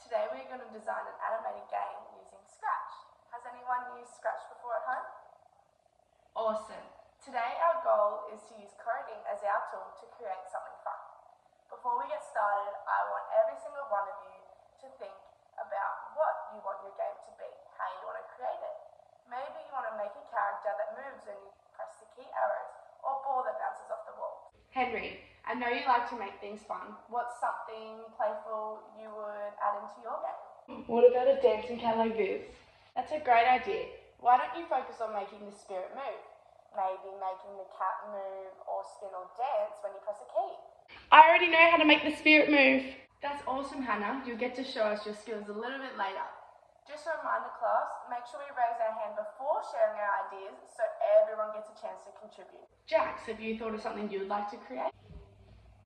Today we're going to design an animated game using Scratch. Has anyone used Scratch before at home? Awesome. Today our goal is to use coding as our tool to create something fun. Before we get started, I want every single one of you to think about what you want your game to be, how you want to create it. Maybe you want to make a character that moves when you press the key arrows, or a ball that bounces off the wall. Henry, I know you like to make things fun. What's something playful you would add into your game? What about a dancing cat like this? That's a great idea. Why don't you focus on making the spirit move? Maybe making the cat move or spin or dance when you press a key. I already know how to make the spirit move. That's awesome, Hannah. You'll get to show us your skills a little bit later. Just a reminder, class, make sure we raise our hand before sharing our ideas so everyone gets a chance to contribute. Jax, have you thought of something you'd like to create?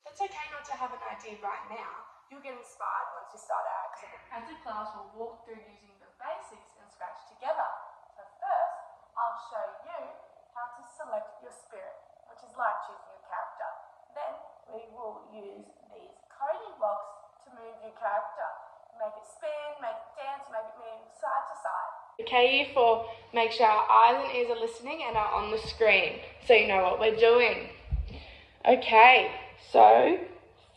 It's okay not to have an idea right now. You'll get inspired once we start our activity. As a class, we'll walk through using the basics in Scratch together. So first, I'll show you how to select your spirit, which is like choosing a character. Then we will use these coding blocks to move your character. Make it spin, make it dance, make it move side to side. Okay, Year 4, make sure our eyes and ears are listening and are on the screen so you know what we're doing. Okay, so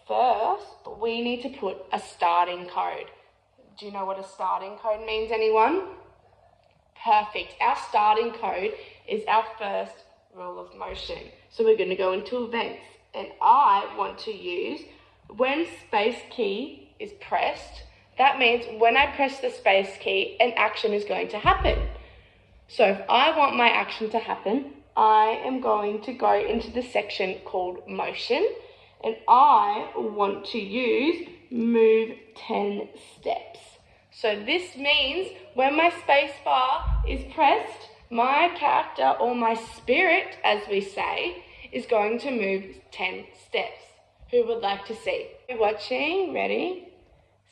first we need to put a starting code. Do you know what a starting code means, anyone? Perfect. Our starting code is our first rule of motion. So we're going to go into events, and I want to use when space key is pressed. That means when I press the space key, an action is going to happen. So if I want my action to happen, I am going to go into the section called motion, and I want to use move 10 steps. So this means when my space bar is pressed, my character, or my spirit as we say, is going to move 10 steps. Who would like to see? Watching, ready?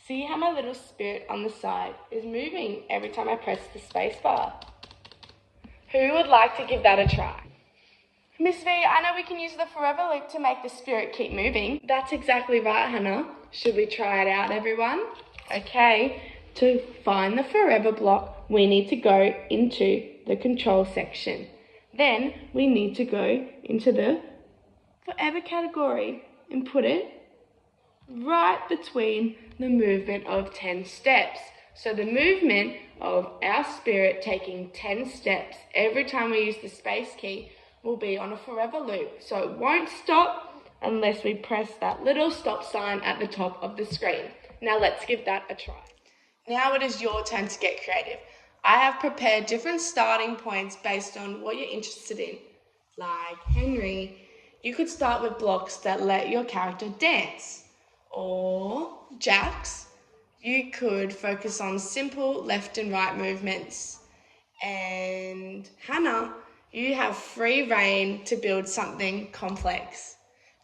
See how my little spirit on the side is moving every time I press the space bar. Who would like to give that a try? Miss V, I know we can use the forever loop to make the spirit keep moving. That's exactly right, Hannah. Should we try it out, everyone? Okay, to find the forever block, we need to go into the control section. Then we need to go into the forever category and put it right between the movement of 10 steps. So the movement of our spirit taking 10 steps every time we use the space key will be on a forever loop. So it won't stop unless we press that little stop sign at the top of the screen. Now let's give that a try. Now it is your turn to get creative. I have prepared different starting points based on what you're interested in. Like Henry, you could start with blocks that let your character dance. Or Jax, you could focus on simple left and right movements. And Hannah, you have free reign to build something complex.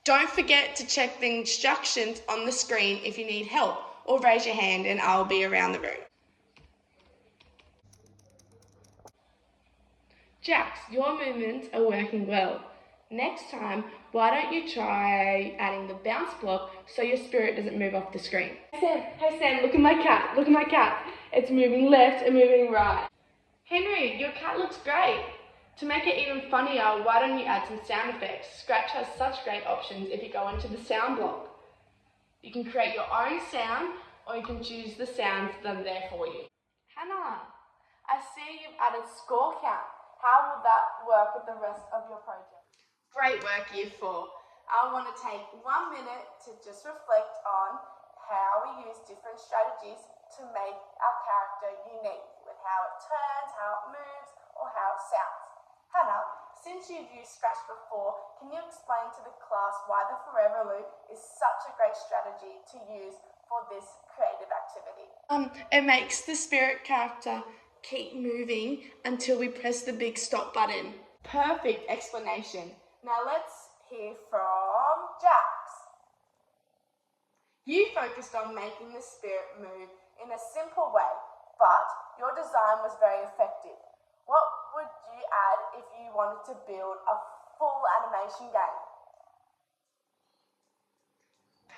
Don't forget to check the instructions on the screen if you need help, or raise your hand and I'll be around the room. Jax, your movements are working well. Next time, why don't you try adding the bounce block so your spirit doesn't move off the screen? Hey Sam, look at my cat, look at my cat. It's moving left and moving right. Henry, your cat looks great. To make it even funnier, why don't you add some sound effects? Scratch has such great options if you go into the sound block. You can create your own sound, or you can choose the sounds that are there for you. Hannah, I see you've added score count. How will that work with the rest of your project? Great work, Year 4. I want to take 1 minute to just reflect on how we use different strategies to make our character unique, with how it turns, how it moves, or how it sounds. Hannah, since you've used Scratch before, can you explain to the class why the forever loop is such a great strategy to use for this creative activity? It makes the spirit character keep moving until we press the big stop button. Perfect explanation. Now let's hear from Jax. You focused on making the spirit move in a simple way, but your design was very effective. What would you add if you wanted to build a full animation game?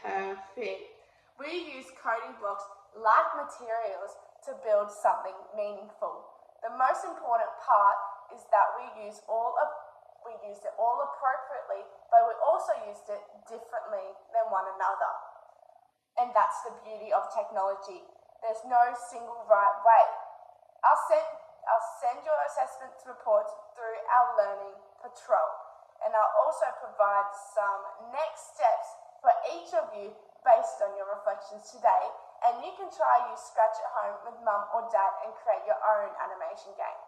Perfect. We use coding blocks like materials to build something meaningful. The most important part is that we used it all appropriately, but we also used it differently than one another. And that's the beauty of technology. There's no single right way. I'll send your assessment reports through our Learning Patrol, and I'll also provide some next steps for each of you based on your reflections today, and you can try use Scratch at home with mum or dad and create your own animation game.